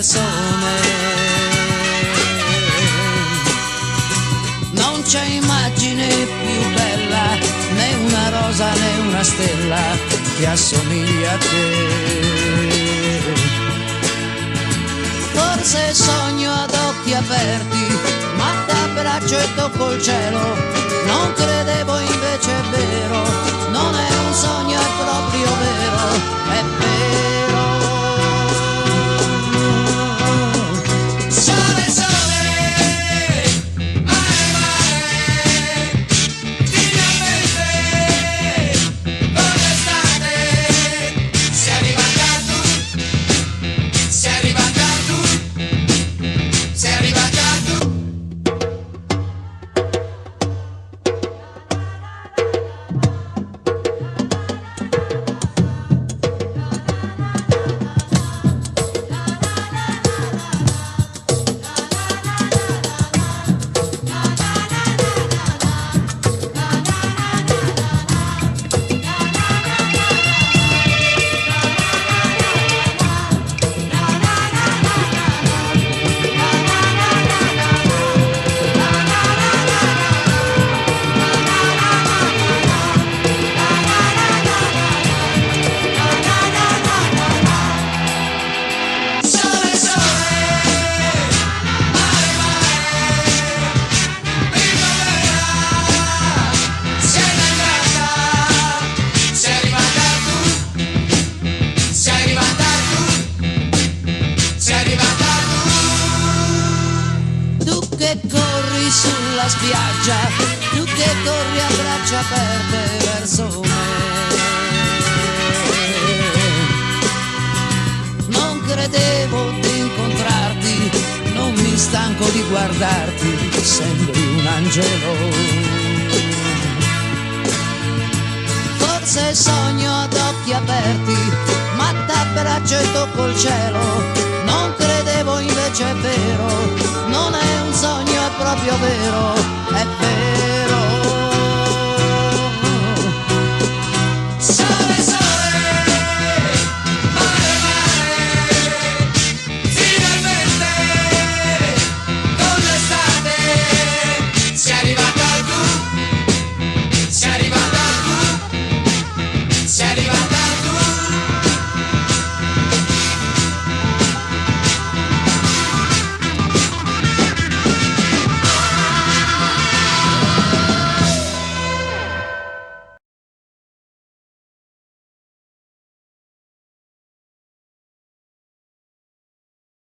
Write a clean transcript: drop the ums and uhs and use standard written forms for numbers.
verso me. Non c'è immagine più bella, né una rosa né una stella che assomiglia a te. Forse sogno ad occhi aperti, ma t'abbraccio e tocco il cielo. Non credevo invece è vero, non è un sogno, è proprio vero, è vero. Sole, sole, mare, mare, finalmente, con l'estate, sei arrivata tu, sei arrivata tu, sei arrivata tu. Corri sulla spiaggia, tu che corri a braccia aperte verso me. Non credevo di incontrarti, non mi stanco di guardarti, sembri un angelo. Forse sogno ad occhi aperti, ma t'abbraccio e tocco il cielo. Non credevo invece è vero, non è un sogno, è proprio vero.